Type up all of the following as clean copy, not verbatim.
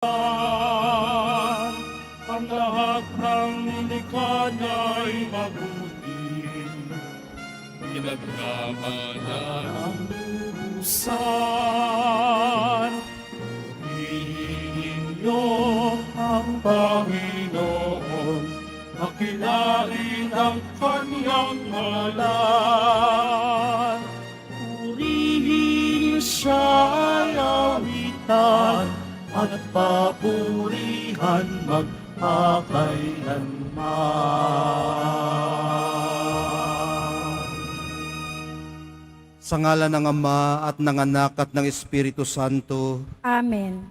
Ang lahat ng nilikha niya'y mabuti. Pinagkamalan ang lubusan. Purihin niyo ang Panginoon, makilain ang kanyang ngalan. Purihin siya ay awitan, at papurihan magpakailanman. Sa ngalan ng Ama at ng Anak at ng Espiritu Santo, Amen.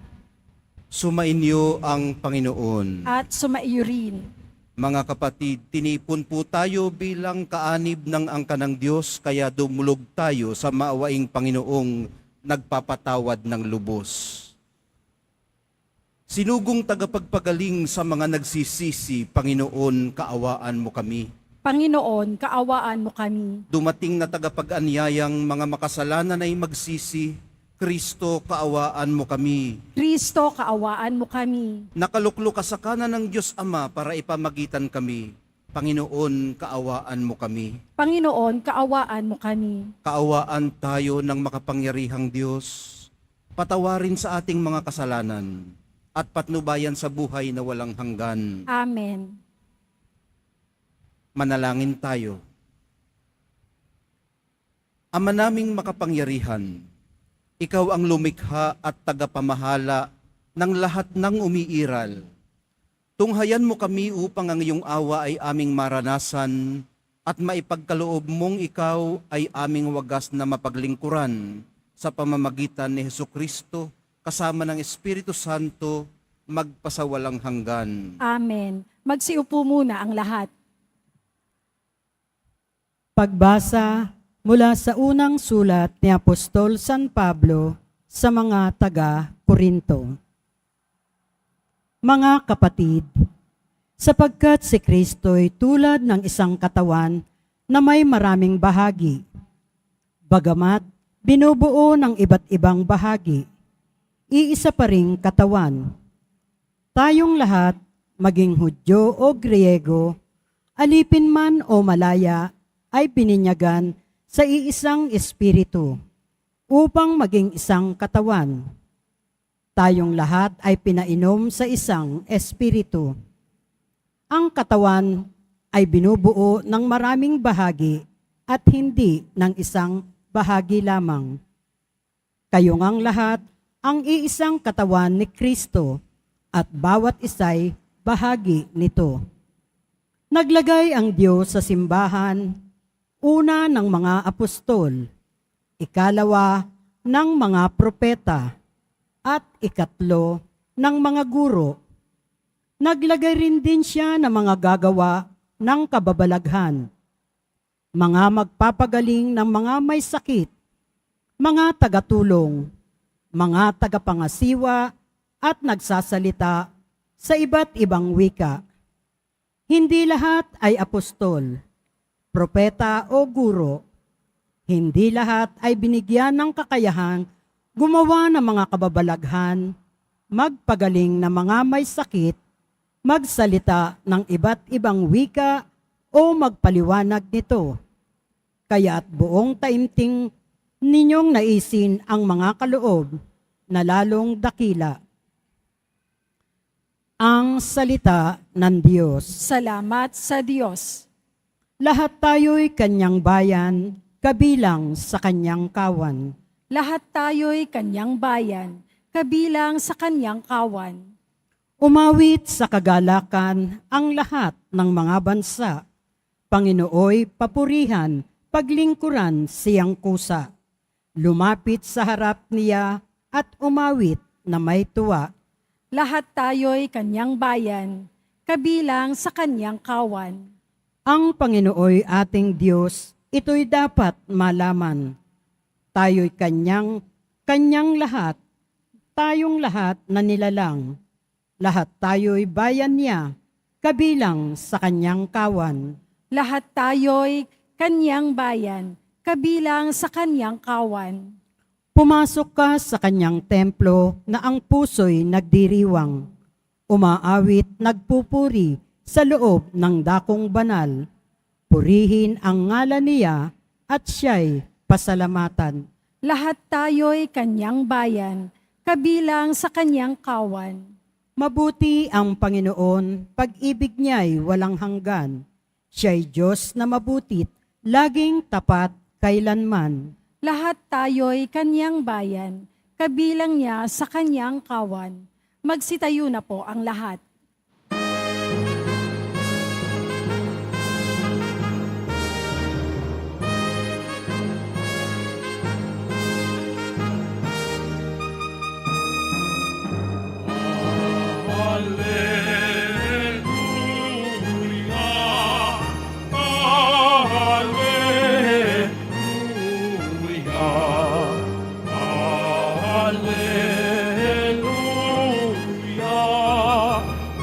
sumainyo ang Panginoon. At sumaiyo rin. Mga kapatid, tinipon po tayo bilang kaanib ng angka ng Diyos, kaya dumulog tayo sa maawaing Panginoong nagpapatawad ng lubos. Sinugong tagapagpagaling sa mga nagsisisi, Panginoon, kaawaan mo kami. Panginoon, kaawaan mo kami. Dumating na tagapag-anyayang mga makasalanan ay magsisi, Kristo, kaawaan mo kami. Kristo, kaawaan mo kami. Nakaluklok ka sa kanan ng Diyos Ama para ipamagitan kami. Panginoon, kaawaan mo kami. Panginoon, kaawaan mo kami. Kaawaan tayo ng makapangyarihang Diyos. Patawarin sa ating mga kasalanan at patnubayan sa buhay na walang hanggan. Amen. Manalangin tayo. Ama naming makapangyarihan, Ikaw ang lumikha at tagapamahala ng lahat ng umiiral. Tunghayan mo kami upang ang iyong awa ay aming maranasan at maipagkaloob mong ikaw ay aming wagas na mapaglingkuran sa pamamagitan ni Hesukristo kasama ng Espiritu Santo magpasawalang hanggan. Amen. Magsiupo muna ang lahat. Pagbasa mula sa unang sulat ni Apostol San Pablo sa mga taga-Korinto. Mga kapatid, sapagkat si Kristo'y tulad ng isang katawan na may maraming bahagi, bagamat binubuo ng iba't ibang bahagi, iisa pa ring katawan. Tayong lahat, maging Hudyo o Griego, alipin man o malaya, ay bininyagan sa iisang espiritu upang maging isang katawan. Tayong lahat ay pinainom sa isang espiritu. Ang katawan ay binubuo ng maraming bahagi at hindi ng isang bahagi lamang. Kayo ngang lahat ang iisang katawan ni Kristo at bawat isa'y bahagi nito. Naglagay ang Diyos sa simbahan, una ng mga apostol, ikalawa ng mga propeta, at ikatlo ng mga guro. Naglagay rin din siya ng mga gagawa ng kababalaghan, mga magpapagaling ng mga may sakit, mga tagatulong, mga tagapangasiwa at nagsasalita sa iba't ibang wika. Hindi lahat ay apostol, propeta o guro. Hindi lahat ay binigyan ng kakayahang gumawa ng mga kababalaghan, magpagaling ng mga may sakit, magsalita ng iba't ibang wika o magpaliwanag nito. Kaya't buong taimting ninyong naisin ang mga kaloob na lalong dakila. Ang salita ng Diyos. Salamat sa Diyos. Lahat tayo'y kanyang bayan, kabilang sa kanyang kawan. Lahat tayo'y kanyang bayan, kabilang sa kanyang kawan. Umawit sa kagalakan ang lahat ng mga bansa. Panginooy papurihan, paglingkuran siyang kusa. Lumapit sa harap niya at umawit na may tuwa. Lahat tayo'y kanyang bayan, kabilang sa kanyang kawan. Ang Panginooy ating Diyos, ito'y dapat malaman. Tayo'y kanyang lahat, tayong lahat na nilalang. Lahat tayo'y bayan niya, kabilang sa kanyang kawan. Lahat tayo'y kanyang bayan, kabilang sa kanyang kawan. Pumasok ka sa kanyang templo na ang puso'y nagdiriwang. Umaawit, nagpupuri sa loob ng dakong banal. Purihin ang ngalan niya at siya'y pasalamatan. Lahat tayo'y kanyang bayan, kabilang sa kanyang kawan. Mabuti ang Panginoon, pag-ibig niya'y walang hanggan. Siya'y Diyos na mabutit, laging tapat kailanman. Lahat tayo'y kanyang bayan, kabilang niya sa kanyang kawan. Magsitayo na po ang lahat. Hallelujah, Hallelujah,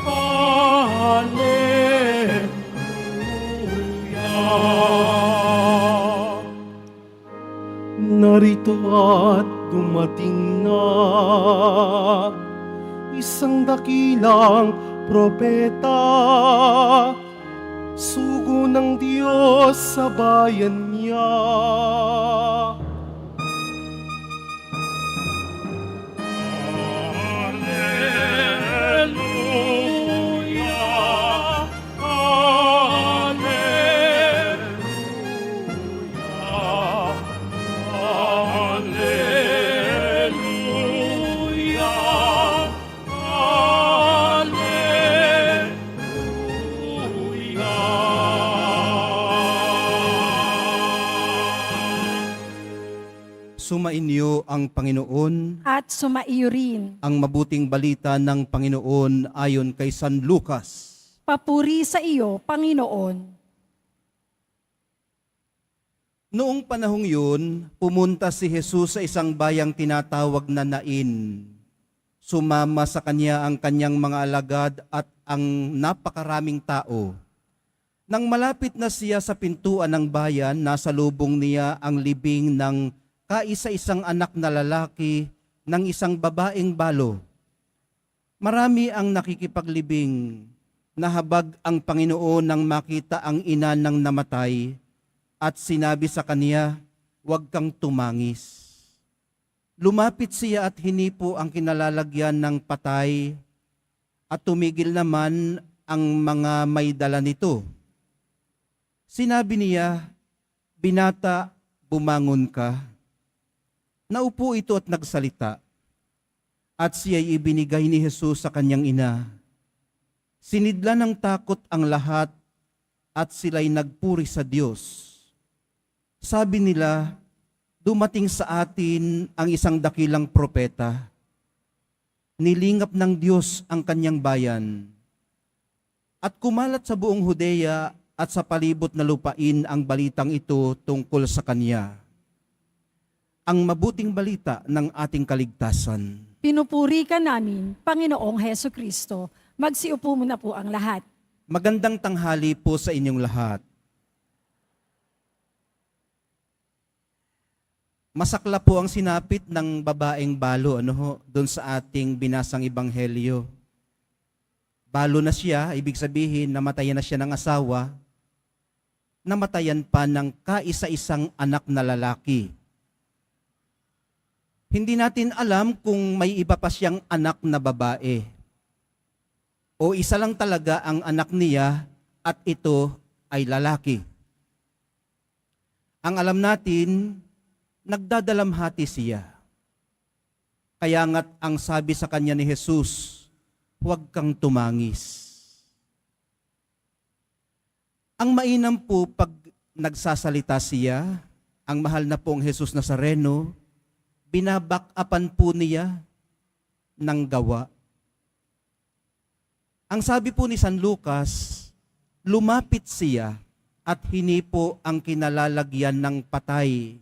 Hallelujah. Narito at dumating na isang dakilang propeta, sugo ng Diyos sa bayan niya. Hallelujah, Hallelujah, Hallelujah, Hallelujah. Sumainyo ang Panginoon, At sumaiyo rin. ang mabuting balita ng Panginoon ayon kay San Lucas. Papuri sa iyo, Panginoon. Noong panahong yun, pumunta si Jesus sa isang bayang tinatawag na Nain. Sumama sa kanya ang kanyang mga alagad at ang napakaraming tao. Nang malapit na siya sa pintuan ng bayan, nasa lubong niya ang libing ng kaisa-isang anak na lalaki ng isang babaeng balo. Marami ang nakikipaglibing. Nahabag ang Panginoon nang makita ang ina ng namatay at sinabi sa kanya, "Huwag kang tumangis." Lumapit siya at hinipo ang kinalalagyan ng patay at tumigil naman ang mga may dala nito. Sinabi niya, "Binata, bumangon ka." Naupo ito at nagsalita, at siya'y ibinigay ni Jesus sa kanyang ina. Sinidla ng takot ang lahat at sila'y nagpuri sa Diyos. Sabi nila, dumating sa atin ang isang dakilang propeta. Nilingap ng Diyos ang kanyang bayan. At kumalat sa buong Judea at sa palibot na lupain ang balitang ito tungkol sa kanya. Ang mabuting balita ng ating kaligtasan. Pinupuri ka namin, Panginoong Heso Kristo. Magsiupo muna po ang lahat. Magandang tanghali po sa inyong lahat. Masakla po ang sinapit ng babaeng balo doon sa ating binasang ebanghelyo. Balo na siya, ibig sabihin namatayan na siya ng asawa, namatayan pa ng kaisa-isang anak na lalaki. Hindi natin alam kung may iba pa siyang anak na babae. O isa lang talaga ang anak niya at ito ay lalaki. Ang alam natin, nagdadalamhati siya. Kaya nga't ang sabi sa kanya ni Jesus, "Huwag kang tumangis." Ang mainam po pag nagsasalita siya, ang mahal na pong Jesus Nazareno, binabakapan po niya ng gawa. Ang sabi po ni San Lucas, lumapit siya at hinipo ang kinalalagyan ng patay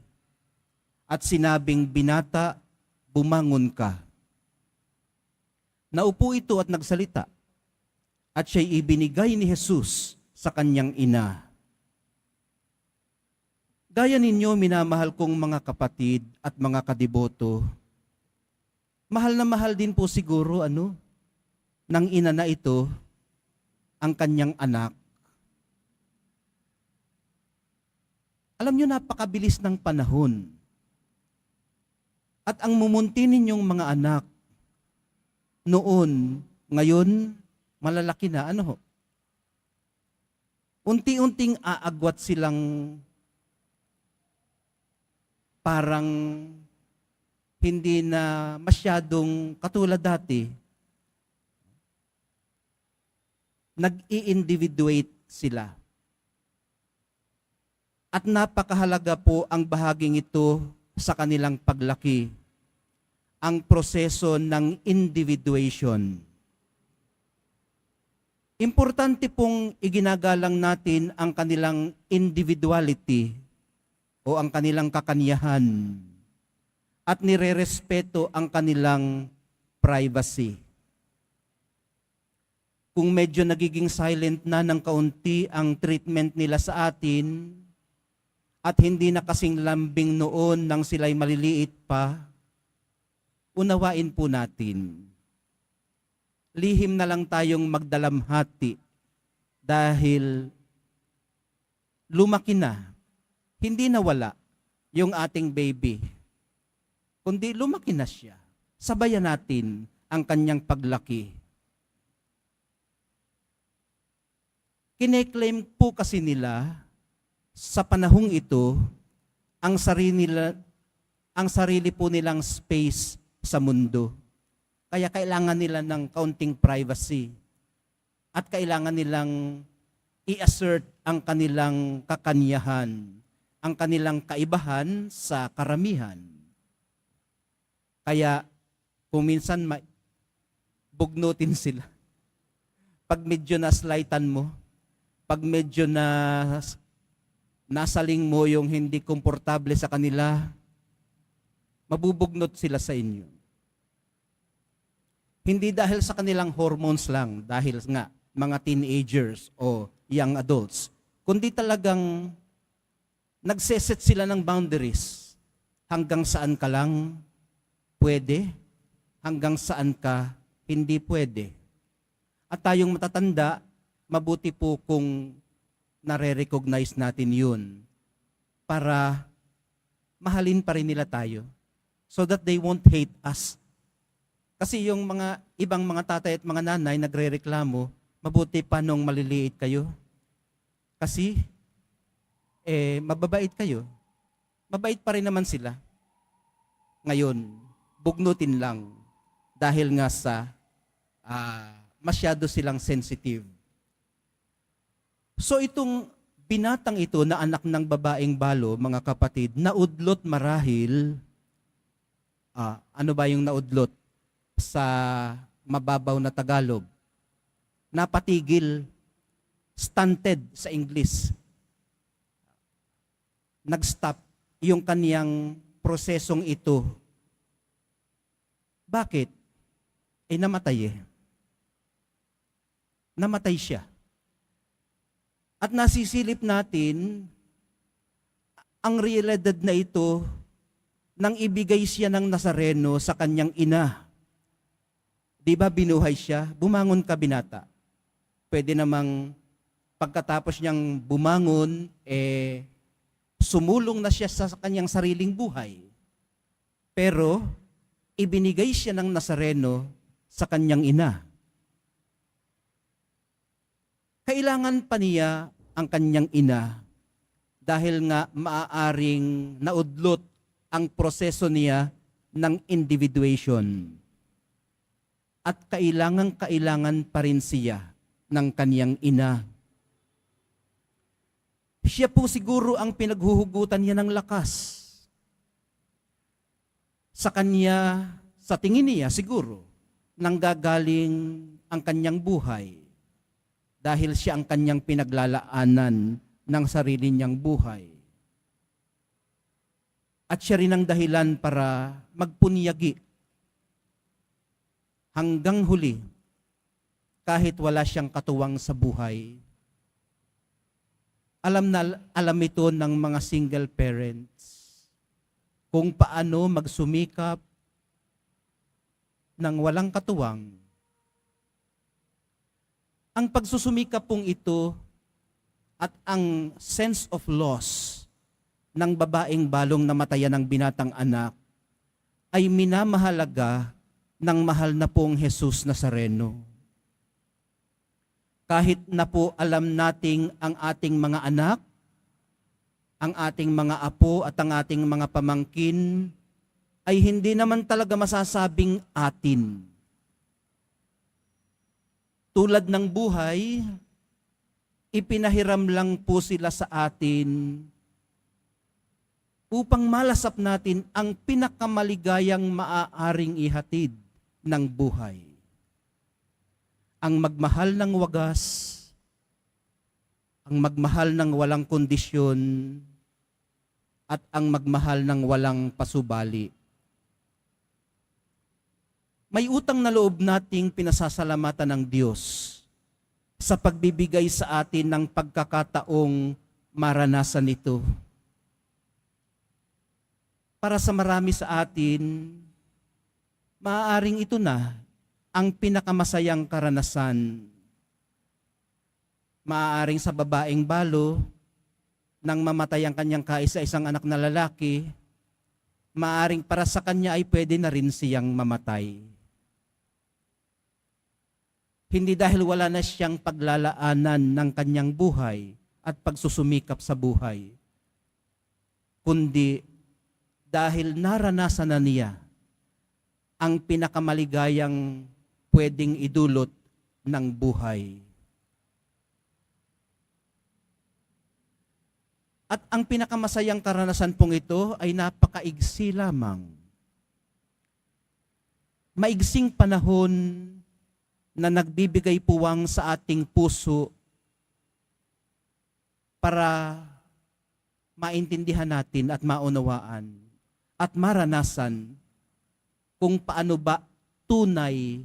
at sinabing, "Binata, bumangon ka." Naupo ito at nagsalita at siya'y ibinigay ni Jesus sa kanyang ina. Gaya ninyo, minamahal kong mga kapatid at mga kadiboto, mahal na mahal din po siguro ng ina na ito ang kanyang anak. Alam nyo, napakabilis ng panahon. At ang mumunti ninyong mga anak noon, ngayon, malalaki na, unti-unting aagwat silang parang hindi na masyadong katulad dati. Nag-i-individuate sila. At napakahalaga po ang bahaging ito sa kanilang paglaki, ang proseso ng individuation. Importante pong iginagalang natin ang kanilang individuality o ang kanilang kakanyahan at nirerespeto ang kanilang privacy. Kung medyo nagiging silent na ng kaunti ang treatment nila sa atin at hindi na kasing lambing noon nang sila'y maliliit pa, unawain po natin. Lihim na lang tayong magdalamhati dahil lumaki na. Hindi nawala yung ating baby, kundi lumaki na siya. Sabayan natin ang kanyang paglaki. Kine-claim po kasi nila sa panahong ito ang sarili po nilang space sa mundo. Kaya kailangan nila ng kaunting privacy at kailangan nilang i-assert ang kanilang kakanyahan, ang kanilang kaibahan sa karamihan. Kaya kung minsan bugnutin sila. Pag medyo naslightan mo, pag medyo nasaling mo yung hindi komportable sa kanila, mabubugnot sila sa inyo. Hindi dahil sa kanilang hormones lang, dahil nga mga teenagers o young adults, kundi talagang nagseset sila ng boundaries. Hanggang saan ka lang pwede, hanggang saan ka hindi pwede. At tayong matatanda, mabuti po kung nare-recognize natin yun para mahalin pa rin nila tayo so that they won't hate us. Kasi yung mga ibang mga tatay at mga nanay nagre-reklamo, mabuti pa nung maliliit kayo. Kasi mababait kayo. Mabait pa rin naman sila. Ngayon, bugnutin lang dahil nga sa masyado silang sensitive. So itong binatang ito na anak ng babaeng balo, mga kapatid, naudlot marahil, ano ba yung naudlot sa mababaw na Tagalog? Napatigil, stunted sa English. Nag-stop yung kaniyang prosesong ito. Bakit? Namatay Namatay siya. At nasisilip natin ang realidad na ito nang ibigay siya ng Nazareno sa kanyang ina. Di ba binuhay siya? Bumangon ka, binata. Pwede namang pagkatapos niyang bumangon, sumulong na siya sa kanyang sariling buhay. Pero ibinigay siya ng Nazareno sa kanyang ina. Kailangan pa niya ang kanyang ina dahil nga maaaring naudlot ang proseso niya ng individuation. At kailangan pa rin siya ng kanyang ina. Siya po siguro ang pinaghuhugutan niya ng lakas. Sa kanya, sa tingin niya siguro, nanggagaling ang kanyang buhay dahil siya ang kanyang pinaglalaanan ng sarili niyang buhay. At siya rin ang dahilan para magpunyagi hanggang huli kahit wala siyang katuwang sa buhay. alam ito ng mga single parents kung paano magsumikap ng walang katuwang. Ang pagsusumikap pong ito at ang sense of loss ng babaeng balong namatayan ng binatang anak ay minamahalaga ng mahal na pong Jesus Nazareno. Kahit na po alam nating ang ating mga anak, ang ating mga apo at ang ating mga pamangkin ay hindi naman talaga masasabing atin. Tulad ng buhay, ipinahiram lang po sila sa atin upang malasap natin ang pinakamaligayang maaaring ihatid ng buhay. Ang magmahal ng wagas, ang magmahal ng walang kondisyon, at ang magmahal ng walang pasubali. May utang na loob nating pinasasalamatan ng Diyos sa pagbibigay sa atin ng pagkakataong maranasan ito. Para sa marami sa atin, maaaring ito na ang pinakamasayang karanasan. Maaaring sa babaeng balo, nang mamatay ang kanyang kaisa-isang anak na lalaki, maaaring para sa kanya ay pwede na rin siyang mamatay. Hindi dahil wala na siyang paglalaanan ng kanyang buhay at pagsusumikap sa buhay, kundi dahil naranasan na niya ang pinakamaligayang pwedeng idulot ng buhay. At ang pinakamasayang karanasan pong ito ay napakaigsi lamang. Maigsing panahon na nagbibigay puwang sa ating puso para maintindihan natin at maunawaan at maranasan kung paano ba tunay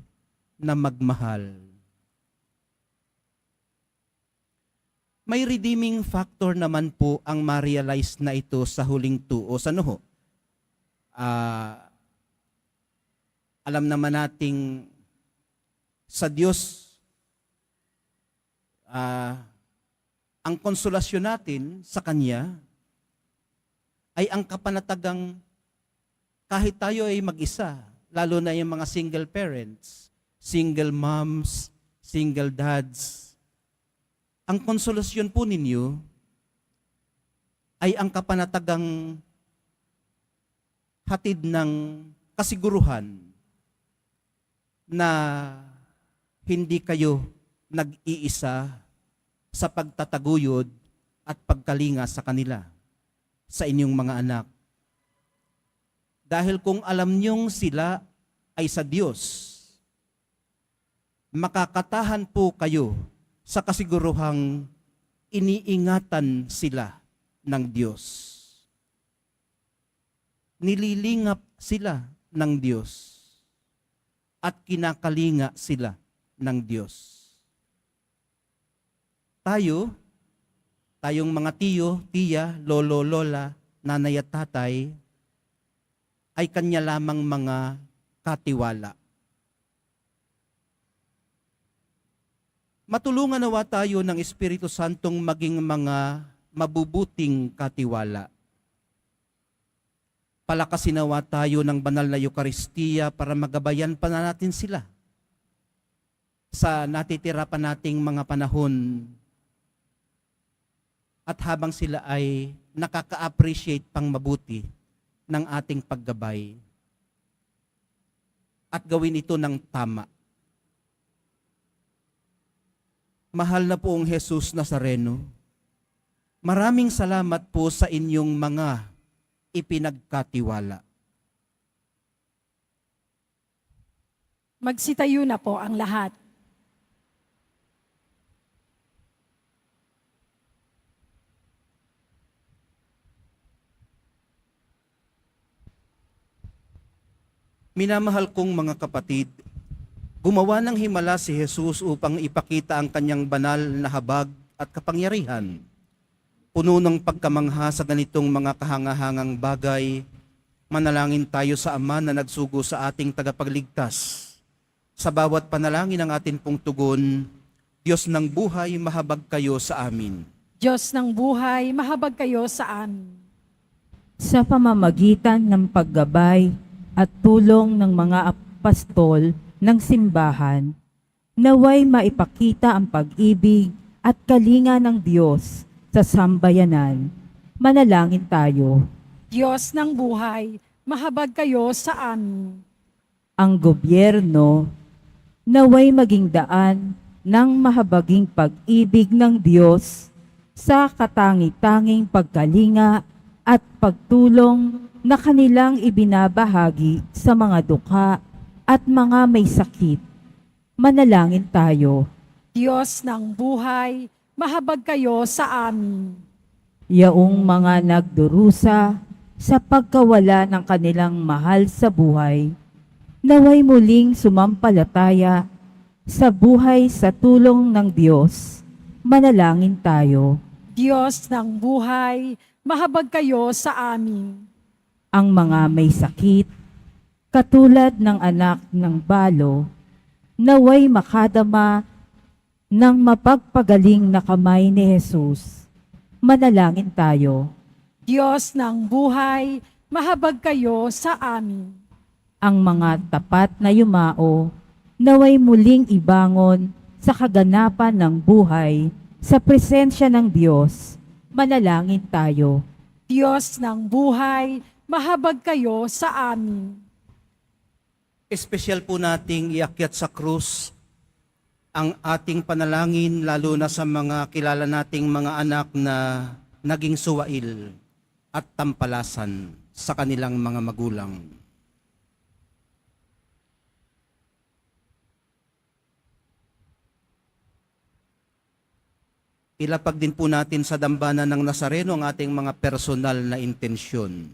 na magmahal. May redeeming factor naman po ang ma-realize na ito sa huling tuos. Ano ho? Alam naman nating sa Diyos, ang konsolasyon natin sa Kanya ay ang kapanatagang kahit tayo ay mag-isa, lalo na yung mga single parents, single moms, single dads, ang konsolasyon po ninyo ay ang kapanatagang hatid ng kasiguruhan na hindi kayo nag-iisa sa pagtataguyod at pagkalinga sa kanila, sa inyong mga anak. Dahil kung alam niyong sila ay sa Diyos, makakatahan po kayo sa kasiguruhang iniingatan sila ng Diyos. Nililingap sila ng Diyos at kinakalinga sila ng Diyos. Tayong mga tiyo, tiya, lolo, lola, nanay at tatay, ay kanya lamang mga katiwala. Matulungan nawa tayo ng Espiritu Santong maging mga mabubuting katiwala. Palakasin nawa tayo ng banal na Eucharistia para magabayan pa na natin sila sa natitira pa nating mga panahon at habang sila ay nakaka-appreciate pang mabuti ng ating paggabay at gawin ito ng tama. Mahal na poong Jesus Nazareno, maraming salamat po sa inyong mga ipinagkatiwala. Magsitayo na po ang lahat. Minamahal kong mga kapatid, gumawa ng himala si Jesus upang ipakita ang kanyang banal na habag at kapangyarihan. puno ng pagkamangha sa ganitong mga kahangahangang bagay, manalangin tayo sa Ama na nagsugo sa ating tagapagligtas. Sa bawat panalangin ng atin pong tugon, Diyos ng buhay, mahabag kayo sa amin. Diyos ng buhay, mahabag kayo sa amin. Sa pamamagitan ng paggabay at tulong ng mga apostol ng simbahan, naway maipakita ang pag-ibig at kalinga ng Diyos sa sambayanan. Manalangin tayo. Diyos ng buhay, mahabag kayo sa amin. Ang gobyerno naway maging daan ng mahabaging pag-ibig ng Diyos sa katangi-tanging pagkalinga at pagtulong na kanilang ibinabahagi sa mga dukha at mga may sakit. Manalangin tayo. Diyos ng buhay, mahabag kayo sa amin. Yaong mga nagdurusa sa pagkawala ng kanilang mahal sa buhay, naway muling sumampalataya sa buhay sa tulong ng Diyos. Manalangin tayo. Diyos ng buhay, mahabag kayo sa amin. Ang mga may sakit, katulad ng anak ng balo, naway makadama ng mapagpagaling na kamay ni Jesus. Manalangin tayo. Diyos ng buhay, mahabag kayo sa amin. Ang mga tapat na yumao, naway muling ibangon sa kaganapan ng buhay sa presensya ng Diyos. Manalangin tayo. Diyos ng buhay, mahabag kayo sa amin. Espesyal po nating iakyat sa krus ang ating panalangin, lalo na sa mga kilala nating mga anak na naging suwail at tampalasan sa kanilang mga magulang. Ilapag din po natin sa dambana ng Nazareno ang ating mga personal na intensyon.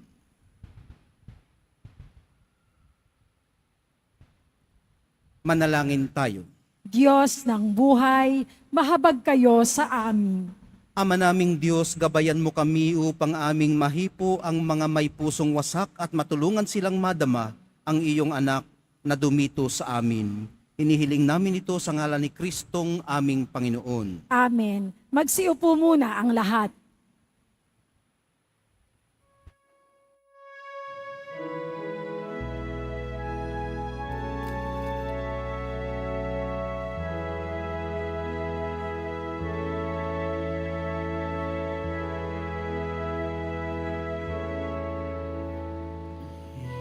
Manalangin tayo. Diyos ng buhay, mahabag kayo sa amin. Ama naming Diyos, gabayan mo kami upang aming mahipo ang mga may pusong wasak at matulungan silang madama ang iyong anak na dumito sa amin. Hinihiling namin ito sa ngalan ni Kristong aming Panginoon. Amen. Magsiupo muna ang lahat.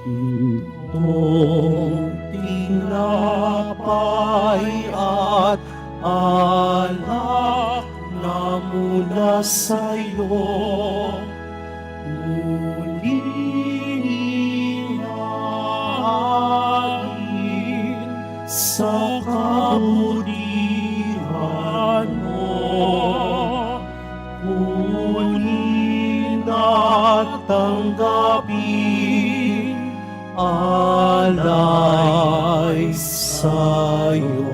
Itong tinapay at alak na mula sa'yo, muling inaagin sa kabutihan mo. Kunin at tanggapin alay sa'yo,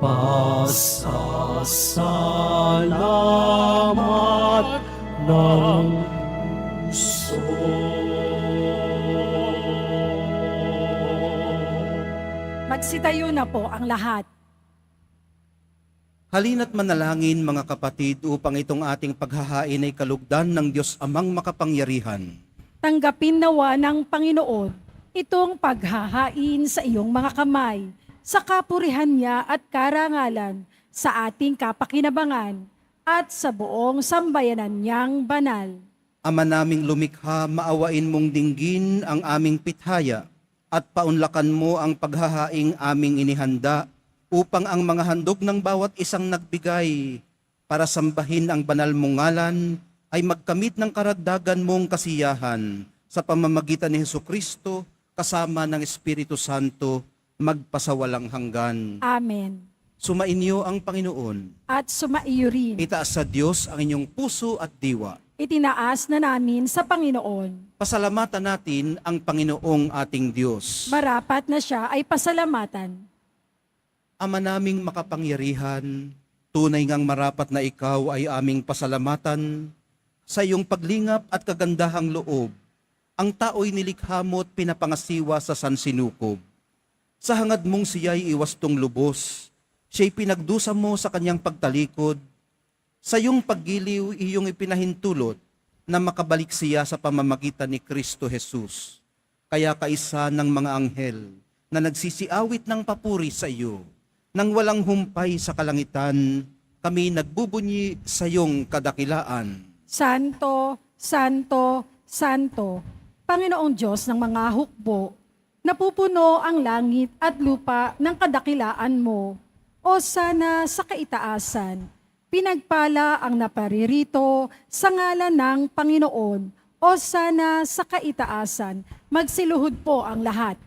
pasasalamat ng puso. Magsitayo na po ang lahat. Halina't manalangin mga kapatid upang itong ating paghahain ay kalugdan ng Diyos Amang makapangyarihan. Tanggapin nawa ng Panginoon itong paghahain sa iyong mga kamay, sa kapurihan niya at karangalan, sa ating kapakinabangan, at sa buong sambayanan niyang banal. Ama naming lumikha, maawain mong dinggin ang aming pithaya at paunlakan mo ang paghahaing aming inihanda upang ang mga handog ng bawat isang nagbigay para sambahin ang banal mong ngalan ay magkamit ng karagdagan mong kasiyahan sa pamamagitan ni Hesukristo kasama ng Espiritu Santo magpasawalang hanggan. Amen. Sumainyo ang Panginoon. At sumaiyo rin. Itaas sa Diyos ang inyong puso at diwa. Itinaas na namin sa Panginoon. Pasalamatan natin ang Panginoong ating Diyos. Marapat na siya ay pasalamatan. Ama naming makapangyarihan, Tunay ngang marapat na ikaw ay aming pasalamatan sa iyong paglingap at kagandahang loob. Ang tao'y nilikha mo at pinapangasiwa sa sansinukob. Sa hangad mong siya'y iwastong lubos, siya'y pinagdusa mo sa kanyang pagtalikod. Sa iyong paggiliw, iyong ipinahintulot na makabalik siya sa pamamagitan ni Kristo Jesus. Kaya kaisa ng mga anghel na nagsisiawit ng papuri sa iyo, nang walang humpay sa kalangitan, kami nagbubunyi sa iyong kadakilaan. Santo, Santo, Santo, Panginoong Diyos ng mga hukbo, napupuno ang langit at lupa ng kadakilaan mo. O sana sa kaitaasan, pinagpala ang naparirito sa ngalan ng Panginoon. O sana sa kaitaasan, magsiluhod po ang lahat.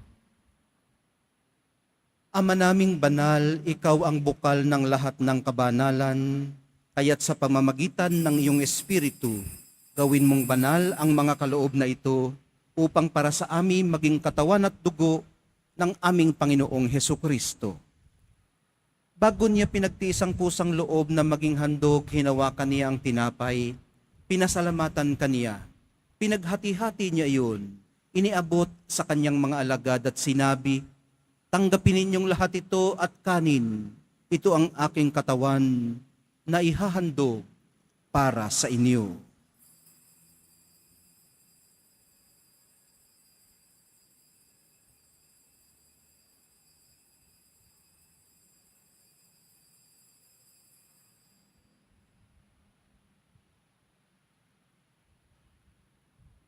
Ama naming banal, ikaw ang bukal ng lahat ng kabanalan, kaya't sa pamamagitan ng iyong Espiritu, gawin mong banal ang mga kaloob na ito upang para sa amin maging katawan at dugo ng aming Panginoong Hesukristo. Bago niya pinagtiis ang kusang loob na maging handog, hinawakan niya ang tinapay, pinasalamatan kaniya, pinaghati-hati niya iyon, iniabot sa kanyang mga alagad at sinabi, tanggapin ninyong lahat ito at kanin. Ito ang aking katawan na ihahandog para sa inyo.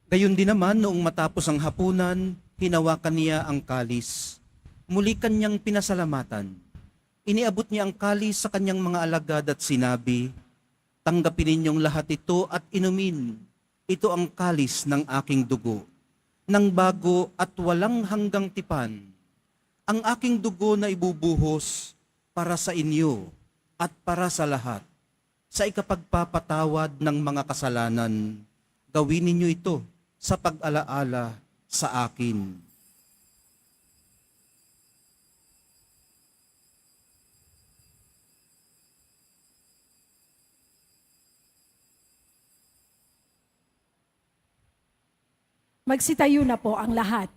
Gayon din naman noong matapos ang hapunan, hinawakan niya ang kalis. Muli kanyang pinasalamatan. Iniabot niya ang kalis sa kanyang mga alagad at sinabi, tanggapin ninyong lahat ito at inumin. Ito ang kalis ng aking dugo, ng bago at walang hanggang tipan. Ang aking dugo na ibubuhos para sa inyo at para sa lahat. Sa ikapagpapatawad ng mga kasalanan, gawin ninyo ito sa pag-alaala sa akin. Magsitayo na po ang lahat.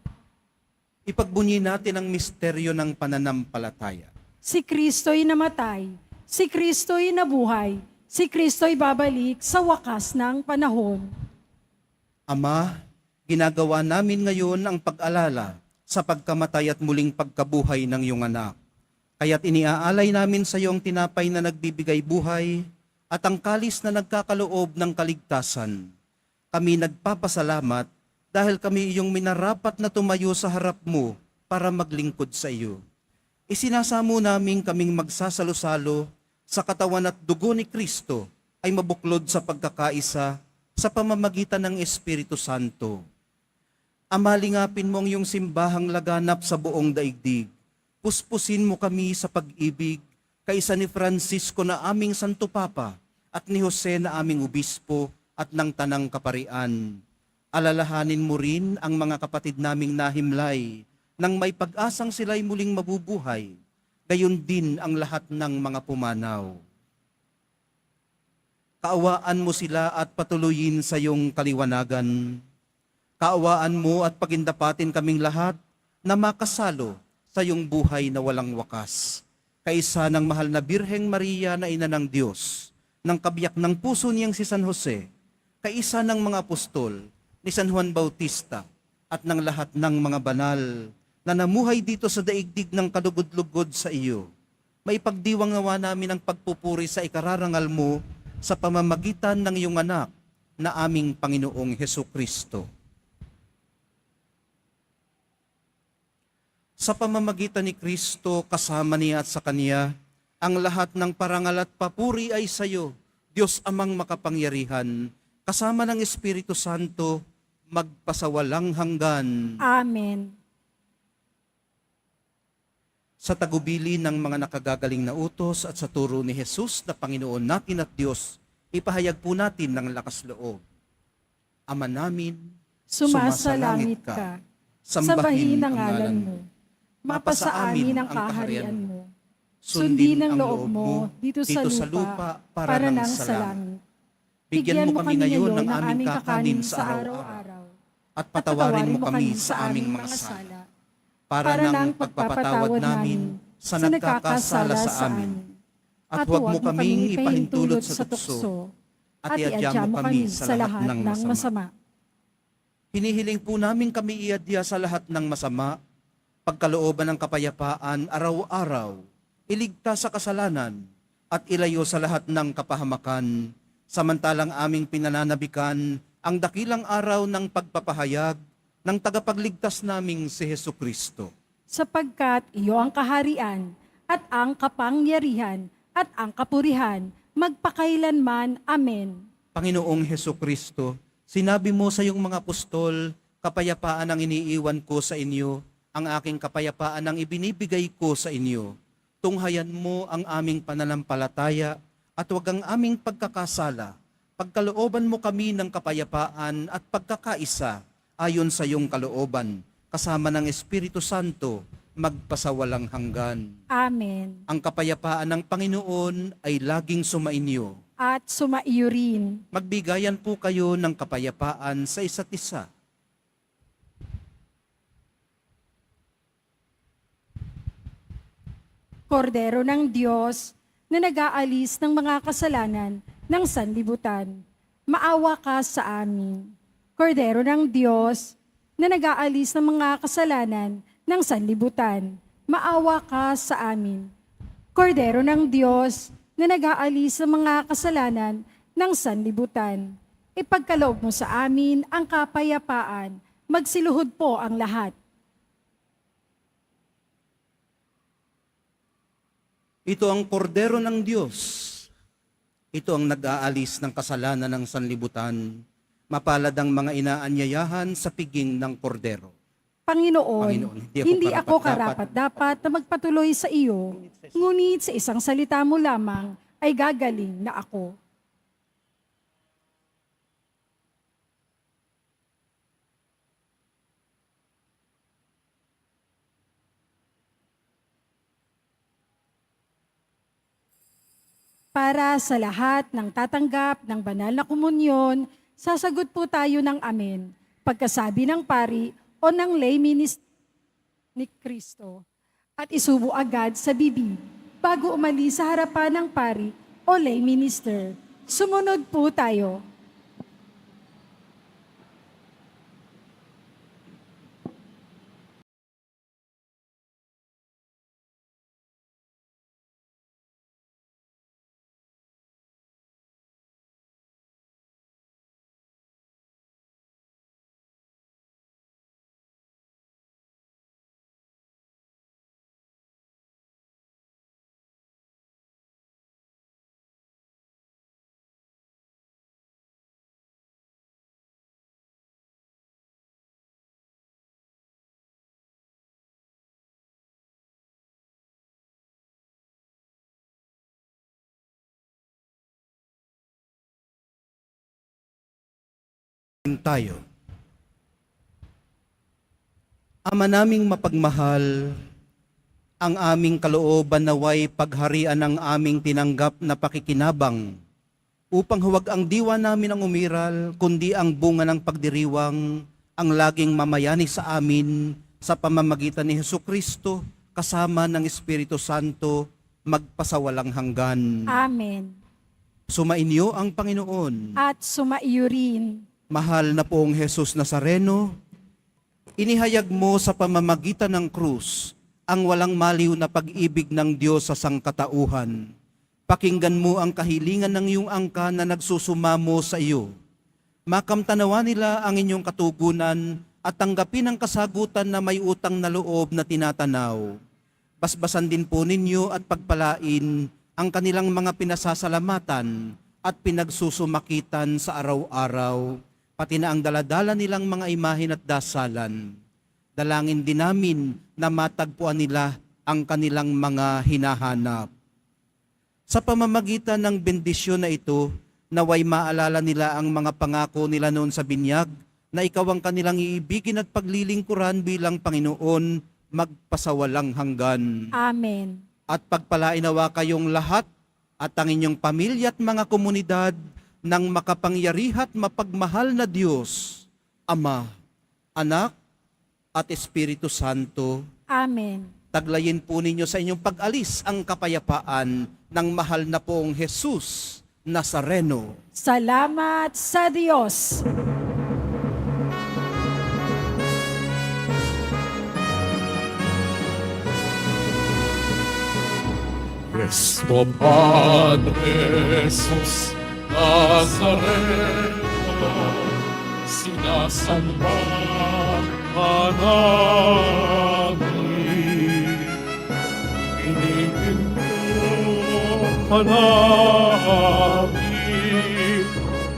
Ipagbunyi natin ang misteryo ng pananampalataya. Si Kristo'y namatay, si Kristo'y nabuhay, si Kristo'y babalik sa wakas ng panahon. Ama, ginagawa namin ngayon ang pag-alala sa pagkamatay at muling pagkabuhay ng iyong anak. Kaya't iniaalay namin sa iyo ang tinapay na nagbibigay buhay at ang kalis na nagkakaloob ng kaligtasan. Kami nagpapasalamat dahil kami iyong minarapat na tumayo sa harap mo para maglingkod sa iyo. Isinasamo namin kaming magsasalo-salo sa katawan at dugo ni Kristo ay mabuklod sa pagkakaisa sa pamamagitan ng Espiritu Santo. Amalingapin mo ang iyong simbahang laganap sa buong daigdig. Puspusin mo kami sa pag-ibig kaisa ni Francisco na aming Santo Papa at ni Jose na aming Obispo at ng Tanang Kaparian. Alalahanin mo rin ang mga kapatid naming nahimlay nang may pag-asang sila'y muling mabubuhay, gayon din ang lahat ng mga pumanaw. Kaawaan mo sila at patuloyin sa iyong kaliwanagan. Kaawaan mo at pagindapatin kaming lahat na makasalo sa iyong buhay na walang wakas. Kaisa ng mahal na Birheng Maria na ina ng Diyos, ng kabiyak ng puso niyang si San Jose, kaisa ng mga apostol, ni San Juan Bautista, at ng lahat ng mga banal na namuhay dito sa daigdig ng kalugod-lugod sa iyo. Maipagdiwang nawa namin ang pagpupuri sa ikararangal mo sa pamamagitan ng iyong anak na aming Panginoong Hesukristo. Sa pamamagitan ni Kristo, kasama niya at sa Kanya, ang lahat ng parangal at papuri ay sa iyo, Diyos Amang makapangyarihan, kasama ng Espiritu Santo, magpasawalang hanggan. Amen. Sa tagubili ng mga nakagagaling na utos at sa turo ni Jesus na Panginoon natin at Diyos, ipahayag po natin ng lakas loob. Ama namin, Sumasalangit ka, sambahin ang ngalan mo. Mapasa amin ang kaharian mo. Sundin ang loob mo dito sa lupa para nang sa langit. Bigyan mo kami ngayon ng aming kakanin sa araw-araw. At patawarin mo kami sa aming mga sala, para nang pagpapatawad namin sa nagkakasala sa amin. At huwag mo kaming ipahintulot sa tukso, at iadya mo kami sa lahat ng masama. Hinihiling po namin kami iadya sa lahat ng masama, pagkalooban ng kapayapaan araw-araw, iligtas sa kasalanan, at ilayo sa lahat ng kapahamakan, samantalang aming pinananabikan ang dakilang araw ng pagpapahayag ng tagapagligtas naming si Hesukristo. Sapagkat iyo ang kaharian at ang kapangyarihan at ang kapurihan magpakailanman. Amen. Panginoong Hesukristo, sinabi mo sa iyong mga apostol, kapayapaan ang iniiwan ko sa inyo, ang aking kapayapaan ang ibinibigay ko sa inyo. Tunghayan mo ang aming pananampalataya at huwag ang aming pagkakasala. Pagkalooban mo kami ng kapayapaan at pagkakaisa ayon sa iyong kalooban, kasama ng Espiritu Santo, magpasawalang hanggan. Amen. Ang kapayapaan ng Panginoon ay laging sumainyo. At sumaiyo rin. Magbigayan po kayo ng kapayapaan sa isa't isa. Kordero ng Diyos na nag-aalis ng mga kasalanan ng sanlibutan, maawa ka sa amin. Kordero ng Diyos na nag-aalis ng mga kasalanan ng sanlibutan, maawa ka sa amin. Kordero ng Diyos na nag-aalis ng mga kasalanan ng sanlibutan, ipagkaloob mo sa amin ang kapayapaan, magsiluhod po ang lahat. Ito ang kordero ng Diyos. Ito ang nag-aalis ng kasalanan ng sanlibutan. Mapalad ang mga inaanyayahan sa piging ng kordero. Panginoon, hindi ako karapat-dapat na magpatuloy sa iyo, ngunit sa isang salita mo lamang ay gagaling na ako. Para sa lahat ng tatanggap ng banal na komunyon, sasagot po tayo ng amen. Pagkasabi ng pari o ng lay minister ni Kristo at isubo agad sa bibig bago umalis sa harapan ng pari o lay minister. Sumunod po tayo. Tayo. Ama naming mapagmahal, ang aming kalooban naway pagharian ng aming tinanggap na pakikinabang upang huwag ang diwa namin ang umiral, kundi ang bunga ng pagdiriwang ang laging mamayani sa amin sa pamamagitan ni Hesukristo kasama ng Espiritu Santo magpasawalang hanggan. Amen. Sumainyo ang Panginoon. At sumaiyo rin. Mahal na poong Jesus Nazareno, inihayag mo sa pamamagitan ng krus ang walang maliw na pag-ibig ng Diyos sa sangkatauhan. Pakinggan mo ang kahilingan ng iyong angka na nagsusumamo sa iyo. Makamtanawa nila ang inyong katugunan at tanggapin ang kasagutan na may utang na loob na tinatanaw. Basbasan din po ninyo at pagpalain ang kanilang mga pinasasalamatan at pinagsusumakitan sa araw-araw, pati na ang daladala nilang mga imahin at dasalan. Dalangin din namin na matagpuan nila ang kanilang mga hinahanap. Sa pamamagitan ng bendisyon na ito, naway maalala nila ang mga pangako nila noon sa binyag na ikaw ang kanilang iibigin at paglilingkuran bilang Panginoon magpasawalang hanggan. Amen. at pagpalainawa kayong lahat at ang inyong pamilya at mga komunidad ng makapangyarihan at mapagmahal na Diyos, Ama, Anak, at Espiritu Santo. Amen. Taglayin po ninyo sa inyong pag-alis ang kapayapaan ng mahal na pong Jesus Nazareno. Salamat sa Diyos. Nuestro Padre Jesus Nazareno, sinasamba ka namin. Iniginto ka namin,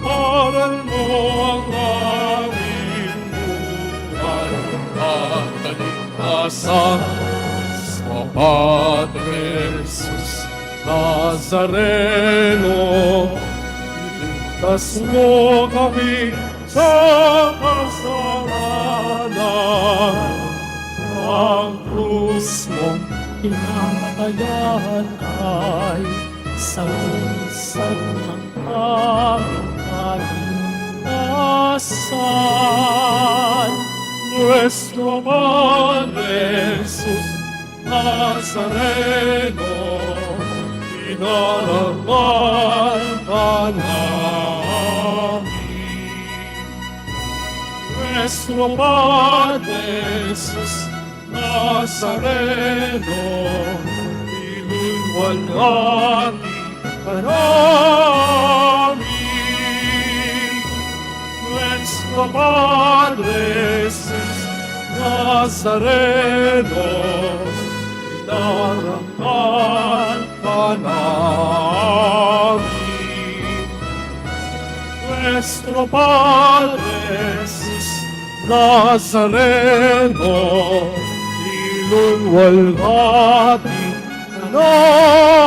aral mo ang aming buhay at kaligtasan. O Padre Jesus Nazareno, iligtas mo kami sa kasalanan. Ang krus mong pinatayan ay sawisan ng aming kaligtasan. Nuestro Padre Jesus Nazareno, inaraman ka namin. Nuestro Padre Jesus Nazareno, iluwalhati ka namin. Nuestro Padre Jesus Nazareno, inaraman ka namin. Nuestro Padre Jesus Nazareno, ilulwalhati ka namin.